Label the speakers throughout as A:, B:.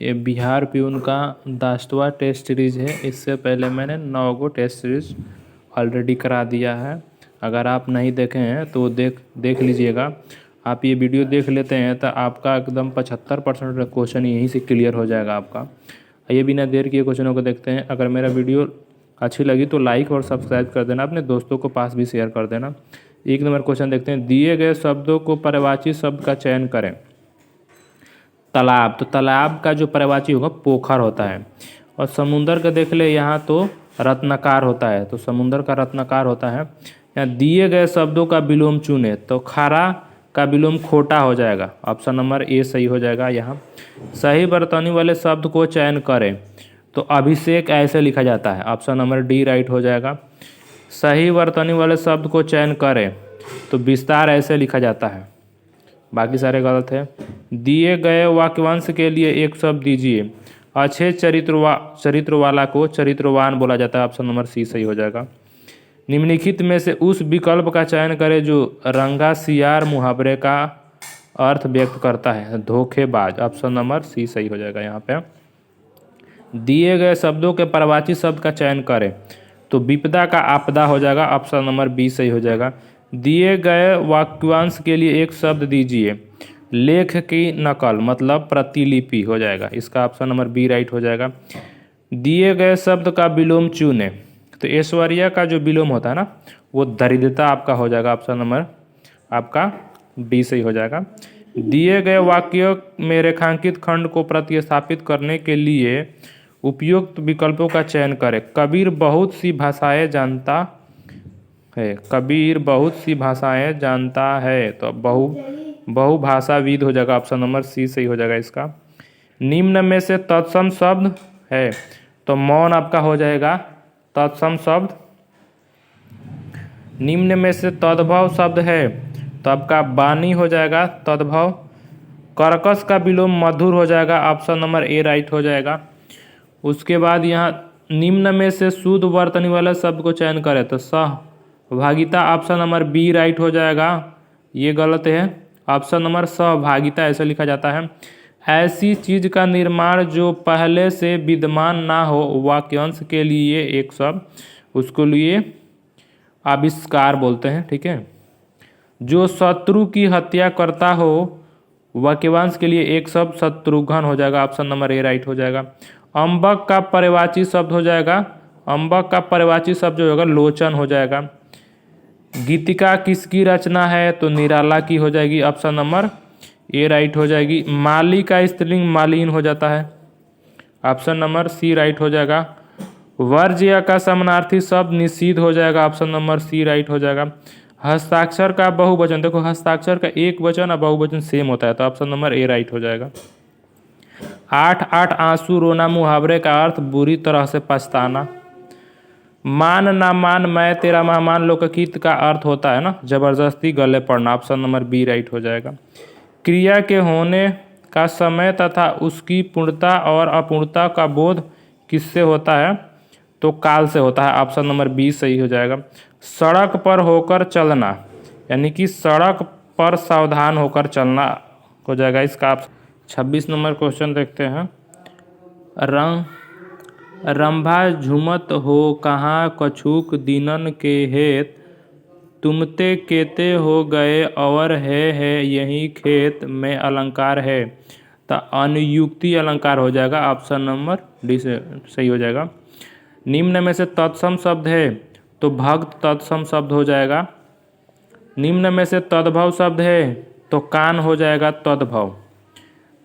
A: ये बिहार प्यून का 10वां test series है। इससे पहले मैंने 9 गो टेस्ट सीरीज ऑलरेडी करा दिया है। अगर आप नहीं देखे हैं तो देख लीजिएगा। आप ये वीडियो देख लेते हैं तो आपका एकदम 75% क्वेश्चन यहीं से क्लियर हो जाएगा आपका। ये बिना देर किए क्वेश्चनों को देखते हैं। अगर मेरा वीडियो अच्छी लगी तो लाइक और सब्सक्राइब कर देना, अपने दोस्तों को पास भी शेयर कर देना। 1 नंबर क्वेश्चन देखते हैं। दिए गए शब्दों को पर्यायवाची शब्द का चयन करें। तालाब, तो तालाब का जो पर्यायवाची होगा पोखर होता है। और समुंदर का देख ले, यहाँ तो रत्नाकर होता है, तो समुंदर का रत्नाकर होता है। यहाँ दिए गए शब्दों का विलोम चुने, तो खारा का विलोम खोटा हो जाएगा। ऑप्शन नंबर ए सही हो जाएगा। यहाँ सही वर्तनी वाले शब्द को चयन करें, तो अभिषेक ऐसे लिखा जाता है। ऑप्शन नंबर डी राइट हो जाएगा। सही वर्तनी वाले शब्द को चयन करें, तो विस्तार ऐसे लिखा जाता है। बाकी सारे गलत है। दिए गए वाक्यांश के लिए एक शब्द दीजिए। अच्छे चरित्र वाला को चरित्रवान बोला जाता है। ऑप्शन नंबर सी सही हो जाएगा। निम्नलिखित में से उस विकल्प का चयन करें जो रंगा सियार मुहावरे का अर्थ व्यक्त करता है। धोखेबाज, ऑप्शन नंबर सी सही हो जाएगा। यहाँ पे दिए गए शब्दों के पर्यायवाची शब्द का चयन करें, तो विपदा का आपदा हो जाएगा। ऑप्शन नंबर बी सही हो जाएगा। दिए गए वाक्यांश के लिए एक शब्द दीजिए। लेख की नकल मतलब प्रतिलिपि हो जाएगा। इसका ऑप्शन नंबर बी राइट हो जाएगा। दिए गए शब्द का विलोम चुने, तो ऐश्वर्या का जो विलोम होता है ना, वो दरिद्रता आपका हो जाएगा। ऑप्शन नंबर आपका डी सही हो जाएगा। दिए गए वाक्य में रेखांकित खंड को प्रतिस्थापित करने के लिए उपयुक्त विकल्पों का चयन करें। कबीर बहुत सी भाषाएं जानता है। कबीर बहुत सी भाषाएं जानता है, तो बहुभाषाविद हो जाएगा। ऑप्शन नंबर सी सही हो जाएगा इसका। निम्न में से तत्सम शब्द है, तो मौन आपका हो जाएगा तत्सम शब्द। निम्न में से तद्भव शब्द है, तो आपका वाणी हो जाएगा तद्भव। कर्कश का विलोम मधुर हो जाएगा। ऑप्शन नंबर ए राइट हो जाएगा। उसके बाद यहाँ निम्न में से शुद्ध वर्तनी वाला शब्द को चयन करें, तो सहभागिता ऑप्शन नंबर बी राइट हो जाएगा। ये गलत है। ऑप्शन नंबर सहभागिता ऐसा लिखा जाता है। ऐसी चीज का निर्माण जो पहले से विद्यमान ना हो, वाक्यांश के लिए एक शब्द, उसको लिए आविष्कार बोलते हैं। ठीक है। जो शत्रु की हत्या करता हो, वाक्यांश के लिए एक शब्द शत्रुघ्न हो जाएगा। ऑप्शन नंबर ए राइट हो जाएगा। अम्बक का पर्यायवाची शब्द हो जाएगा। अम्बक का पर्यायवाची शब्द जो होगा लोचन हो जाएगा। गीतिका किसकी रचना है, तो निराला की हो जाएगी। ऑप्शन नंबर ए राइट हो जाएगी। माली का स्त्रीलिंग मालिन हो जाता है। ऑप्शन नंबर सी राइट हो जाएगा। वर्ज्य का समानार्थी शब्द निषिद्ध हो जाएगा। ऑप्शन नंबर सी राइट हो जाएगा। हस्ताक्षर का बहुवचन, देखो हस्ताक्षर का एक वचन और बहुवचन सेम होता है, तो ऑप्शन नंबर ए राइट हो जाएगा। 8 आंसू रोना मुहावरे का अर्थ बुरी तरह से पछताना। मान ना मान मैं तेरा मेहमान लोकगीत का अर्थ होता है ना जबरदस्ती गले पड़ना। ऑप्शन नंबर बी राइट हो जाएगा। क्रिया के होने का समय तथा उसकी पूर्णता और अपूर्णता का बोध किससे होता है, तो काल से होता है। ऑप्शन नंबर बी सही हो जाएगा। सड़क पर होकर चलना, यानी कि सड़क पर सावधान होकर चलना हो जाएगा इसका। 26 नंबर क्वेश्चन देखते हैं। रंभा झुमत हो कहाँ कछुक दीनन के हेत, तुमते केते हो गए और है यही खेत में अलंकार है, तो अनुयुक्ति अलंकार हो जाएगा। ऑप्शन नंबर डी से सही हो जाएगा। निम्न में से तत्सम शब्द है, तो भक्त तत्सम शब्द हो जाएगा। निम्न में से तद्भव शब्द है, तो कान हो जाएगा तद्भव।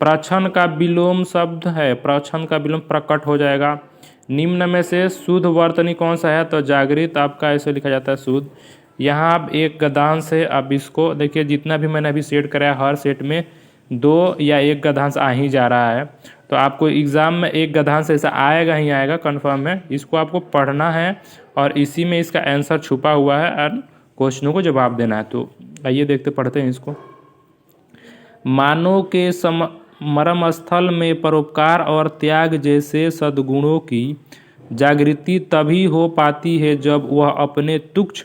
A: प्रच्छन्न का विलोम शब्द है, प्रच्छन्न का विलोम प्रकट हो जाएगा। निम्न में से शुद्ध वर्तनी कौन सा है, तो जागृत आपका ऐसे लिखा जाता है शुद्ध। यहाँ आप एक गद्यांश है, आप इसको देखिए जितना भी मैंने अभी सेट कराया हर सेट में 2 या 1 गद्यांश आ ही जा रहा है, तो आपको एग्जाम में एक गद्यांश ऐसा आएगा ही आएगा कन्फर्म है। इसको आपको पढ़ना है और इसी में इसका आंसर छुपा हुआ है और क्वेश्चनों को जवाब देना है। तो आइए देखते पढ़ते हैं इसको। मानव के मर्म स्थल में परोपकार और त्याग जैसे सद्गुणों की जागृति तभी हो पाती है जब वह अपने तुच्छ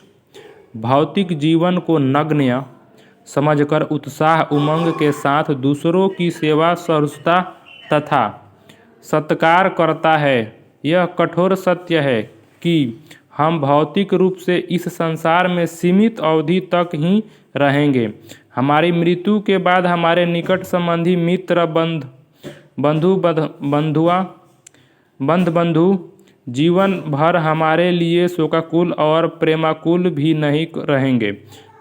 A: भौतिक जीवन को नग्न समझकर उत्साह उमंग के साथ दूसरों की सेवा सरुचता तथा सत्कार करता है। यह कठोर सत्य है कि हम भौतिक रूप से इस संसार में सीमित अवधि तक ही रहेंगे। हमारी मृत्यु के बाद हमारे निकट संबंधी, मित्र, बंधु जीवन भर हमारे लिए शोकाकुल और प्रेमाकुल भी नहीं रहेंगे।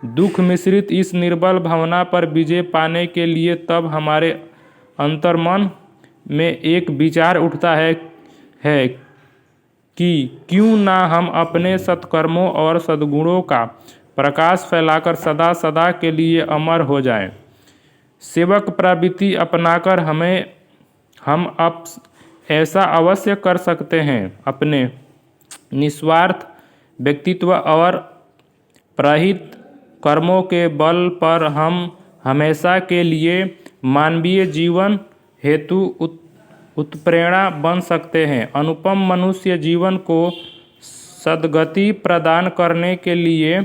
A: दुख मिश्रित इस निर्बल भावना पर विजय पाने के लिए तब हमारे अंतर्मन में एक विचार उठता है कि क्यों ना हम अपने सत्कर्मों और सद्गुणों का प्रकाश फैलाकर सदा सदा के लिए अमर हो जाएं। सेवक प्रवृत्ति अपनाकर हम अब ऐसा अवश्य कर सकते हैं। अपने निस्वार्थ व्यक्तित्व और प्रहित कर्मों के बल पर हम हमेशा के लिए मानवीय जीवन हेतु उत्प्रेरणा बन सकते हैं। अनुपम मनुष्य जीवन को सद्गति प्रदान करने के लिए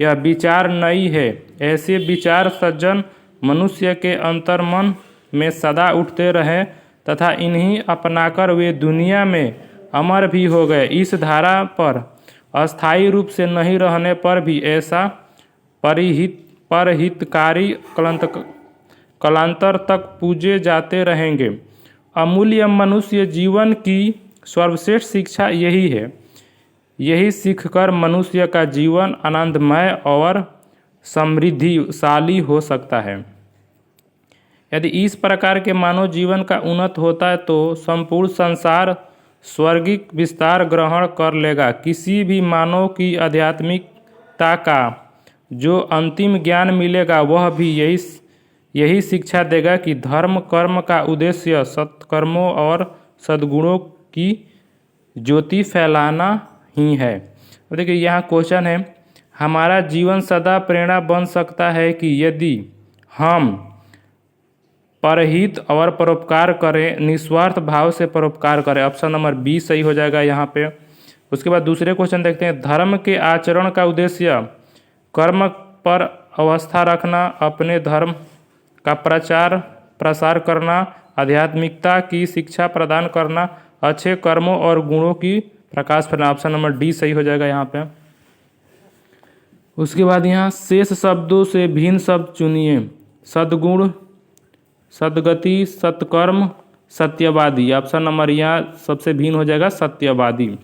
A: यह विचार नई है। ऐसे विचार सज्जन मनुष्य के अंतर्मन में सदा उठते रहे तथा इन्हीं अपनाकर वे दुनिया में अमर भी हो गए। इस धारा पर अस्थायी रूप से नहीं रहने पर भी ऐसा परहितकारी कलांतर तक पूजे जाते रहेंगे। अमूल्य मनुष्य जीवन की सर्वश्रेष्ठ शिक्षा यही है। यही सीखकर मनुष्य का जीवन आनंदमय और समृद्धिशाली हो सकता है। यदि इस प्रकार के मानव जीवन का उन्नत होता है तो संपूर्ण संसार स्वर्गिक विस्तार ग्रहण कर लेगा। किसी भी मानव की आध्यात्मिकता का जो अंतिम ज्ञान मिलेगा वह भी यही शिक्षा देगा कि धर्म कर्म का उद्देश्य सत्कर्मों और सद्गुणों की ज्योति फैलाना ही है। देखिए यहाँ क्वेश्चन है, हमारा जीवन सदा प्रेरणा बन सकता है कि यदि हम परहित और परोपकार करें, निस्वार्थ भाव से परोपकार करें। ऑप्शन नंबर बी सही हो जाएगा यहाँ पे। उसके बाद दूसरे क्वेश्चन देखते हैं, धर्म के आचरण का उद्देश्य कर्म पर अवस्था रखना, अपने धर्म का प्रसार करना, आध्यात्मिकता की शिक्षा प्रदान करना, अच्छे कर्मों और गुणों की प्रकाश फैलाना। ऑप्शन नंबर डी सही हो जाएगा यहाँ पे। उसके बाद यहाँ शेष शब्दों से भिन्न शब्द चुनिए। सद्गुण, सद्गति, सत्कर्म, सत्यवादी। ऑप्शन नंबर यहाँ सबसे भिन्न हो जाएगा सत्यवादी।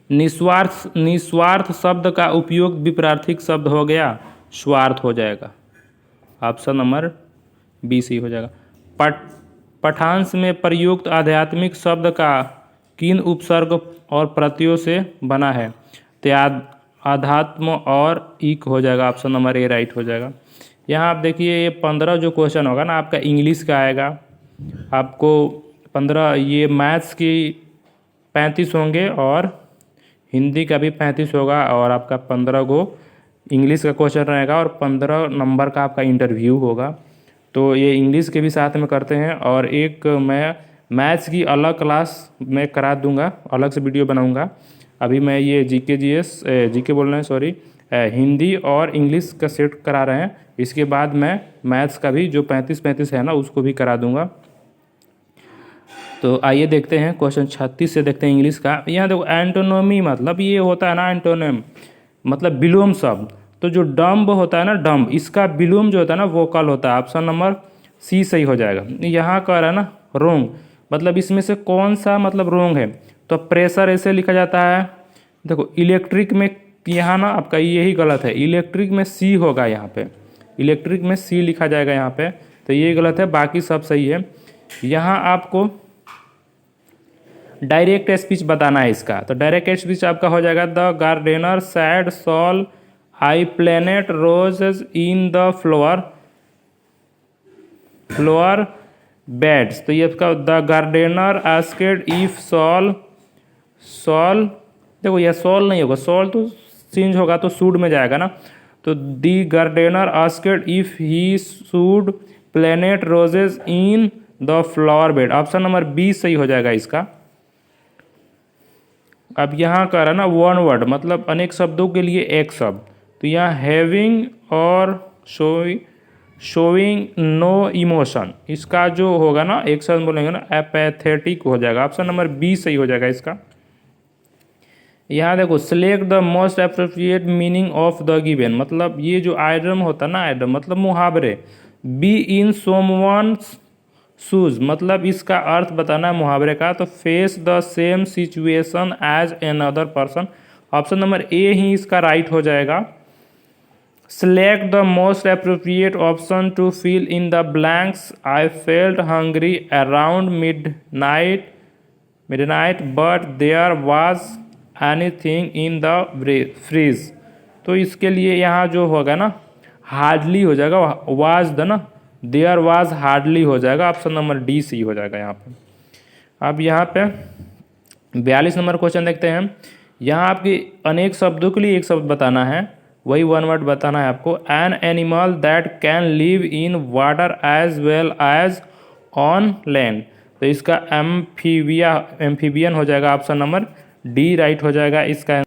A: निस्वार्थ शब्द का उपयोग विपरीत शब्द हो गया, स्वार्थ हो जाएगा। ऑप्शन नंबर बी सी हो जाएगा। पठांश में प्रयुक्त आध्यात्मिक शब्द का किन उपसर्ग और प्रत्ययों से बना है? त्याग, आध्यात्म और इक हो जाएगा। ऑप्शन नंबर ए राइट हो जाएगा। यहाँ आप देखिए ये 15 जो क्वेश्चन होगा ना आपका इंग्लिश का आएगा, आपको 15 ये मैथ्स की 35 होंगे और हिंदी का भी 35 होगा और आपका 15 गो इंग्लिश का क्वेश्चन रहेगा और 15 नंबर का आपका इंटरव्यू होगा। तो ये इंग्लिश के भी साथ में करते हैं और एक मैं मैथ्स की अलग क्लास मैं करा दूंगा, अलग से वीडियो बनाऊंगा। अभी मैं ये जीके बोल रहे हैं सॉरी, हिंदी और इंग्लिश का सेट करा रहे हैं। इसके बाद मैं मैथ्स का भी जो 35 है ना उसको भी करा दूंगा। तो आइए देखते हैं क्वेश्चन 36 से देखते हैं इंग्लिश का। यहाँ देखो एंटोनोमी मतलब ये होता है ना, एंटोनिम मतलब विलोम शब्द। तो जो डम्ब होता है ना, डम्ब, इसका विलोम जो होता है ना वोकल होता है। ऑप्शन नंबर सी सही हो जाएगा। यहाँ कह रहा है ना रोंग, मतलब इसमें से कौन सा मतलब रोंग है? तो प्रेशर ऐसे लिखा जाता है। देखो इलेक्ट्रिक में यहाँ ना आपका यही गलत है, इलेक्ट्रिक में सी होगा, यहाँ पे इलेक्ट्रिक में सी लिखा जाएगा यहाँ पे, तो ये गलत है, बाकी सब सही है। यहाँ आपको डायरेक्ट स्पीच बताना है इसका, तो डायरेक्ट स्पीच आपका हो जाएगा the gardener said Saul I planted roses in the flower beds. तो ये आपका the gardener asked if Saul देखो यह सॉल नहीं होगा, सॉल तो चेंज होगा तो सूड में जाएगा ना। तो the gardener asked if he should plant roses in the flower bed. Option number B सही हो जाएगा इसका। अब यहाँ कह रहा ना वन वर्ड मतलब अनेक शब्दों के लिए एक शब्द, तो यहाँ हैविंग और शोइंग नो इमोशन, इसका जो होगा ना एक शब्द बोलेंगे ना एपैथेटिक हो जाएगा। ऑप्शन नंबर बी सही हो जाएगा इसका। यहाँ देखो select the most appropriate meaning of the given, मतलब ये जो आइडम होता है ना, आइडम मतलब मुहावरे। बी इन सोमवन्स शूज, मतलब इसका अर्थ बताना है मुहावरे का। तो face the same situation as another person, option number A ही इसका राइट हो जाएगा। Select the most appropriate option to fill in the blanks. I felt hungry around midnight, but there was anything in the fridge. तो इसके लिए यहाँ जो होगा ना हार्डली हो जाएगा, वाज द ना, देयर वाज हार्डली हो जाएगा। ऑप्शन नंबर डी सी हो जाएगा यहाँ पे। अब यहाँ पे 42 नंबर क्वेश्चन देखते हैं। यहाँ आपकी अनेक शब्दों के लिए एक शब्द बताना है, वही वन वर्ड बताना है आपको। An animal that can live in water as well as on land, तो इसका एम्फीबियन हो जाएगा। ऑप्शन नंबर डी राइट हो जाएगा इसका।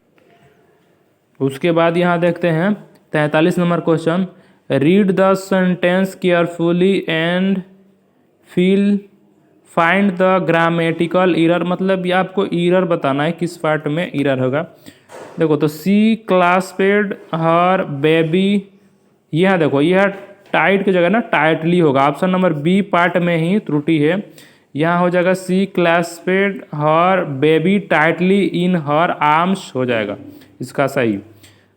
A: उसके बाद यहाँ देखते हैं 43 number question. Read the sentence carefully and find the grammatical error, मतलब ये आपको एरर बताना है किस पार्ट में एरर होगा। देखो तो सी क्लास्पेड हर बेबी, यह देखो यह टाइट की जगह ना टाइटली होगा। ऑप्शन नंबर बी पार्ट में ही त्रुटि है, यहाँ हो जाएगा सी क्लास्पेड हर बेबी टाइटली इन हर आर्म्स हो जाएगा इसका सही।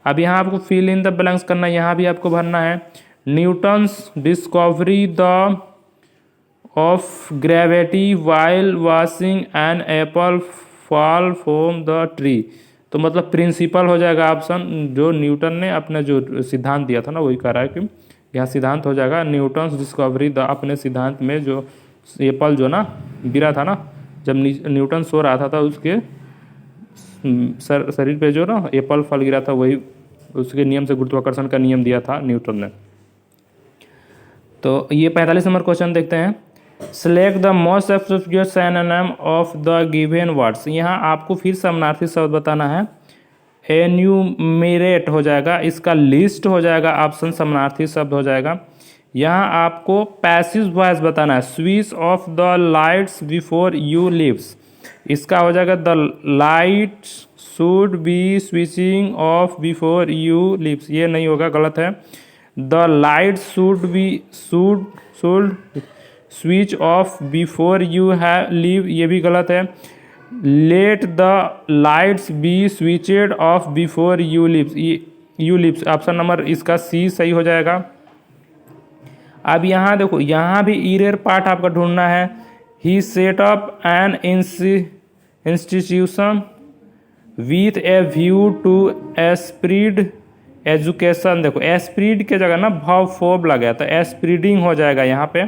A: अब यहाँ आपको फिल इन द ब्लैंक्स करना है, यहाँ भी आपको भरना है। Newton's discovery the of gravity while watching an apple fall from the tree, तो मतलब प्रिंसिपल हो जाएगा ऑप्शन, जो न्यूटन ने अपना जो सिद्धांत दिया था ना वही कह रहा है कि यहाँ सिद्धांत हो जाएगा न्यूटन्स डिस्कवरी द, अपने सिद्धांत में जो एप्पल जो ना गिरा था ना, जब न्यूटन सो रहा था उसके शरीर पे जो ना एप्पल फल गिरा था, वही उसके नियम से गुरुत्वाकर्षण का नियम दिया था न्यूटन ने। तो ये 45 नंबर क्वेश्चन देखते हैं। Select the most appropriate synonym of the given words, यहाँ आपको फिर समानार्थी शब्द बताना है। एन्यूमरेट हो जाएगा इसका, लिस्ट हो जाएगा, ऑप्शन समानार्थी शब्द हो जाएगा। यहाँ आपको पैसिव वॉइस बताना है। Switch off the lights before you leaves, इसका हो जाएगा the lights should be switching off before you leaves, ये नहीं होगा, गलत है। The light should switch off before you have leave, ये भी गलत है। Let the lights be switched off before you leaves, option number इसका सी सही हो जाएगा। अब यहाँ देखो, यहाँ भी इरेर पार्ट आपका ढूंढना है। He set up an institution with a view to spread education, देखो स्प्रेड के जगह ना फोब लगा तो स्प्रेडिंग हो जाएगा यहाँ पे।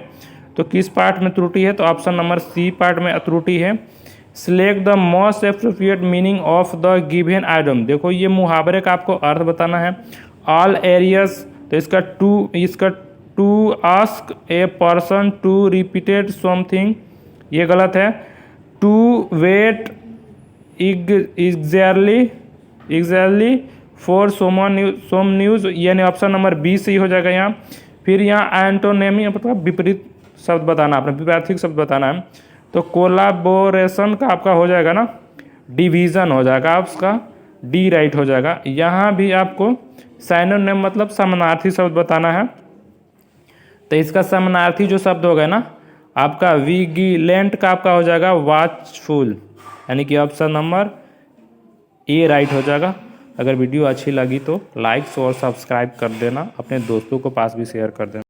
A: तो किस पार्ट में त्रुटि है, तो ऑप्शन नंबर सी पार्ट में त्रुटि है। Select the most appropriate meaning of the given item, देखो ये मुहावरे का आपको अर्थ बताना है। ऑल एरियज, तो इसका to ask a person to repeated something, ये गलत है। To wait exactly for some news, यानी ऑप्शन नंबर बी सही हो जाएगा यहाँ। फिर यहाँ एंटोनेमी मतलब विपरीत शब्द बताना, आपने विपरीत शब्द बताना है। तो कोलाबोरेशन का आपका हो जाएगा ना डिवीज़न हो जाएगा, आपका डी राइट हो जाएगा। यहाँ भी आपको साइनोनिम मतलब समानार्थी शब्द बताना है। तो इसका समानार्थी जो शब्द होगा ना आपका विजिलेंट का आपका हो जाएगा वॉचफुल, यानी कि ऑप्शन नंबर ए राइट हो जाएगा। अगर वीडियो अच्छी लगी तो लाइक और सब्सक्राइब कर देना, अपने दोस्तों को पास भी शेयर कर देना।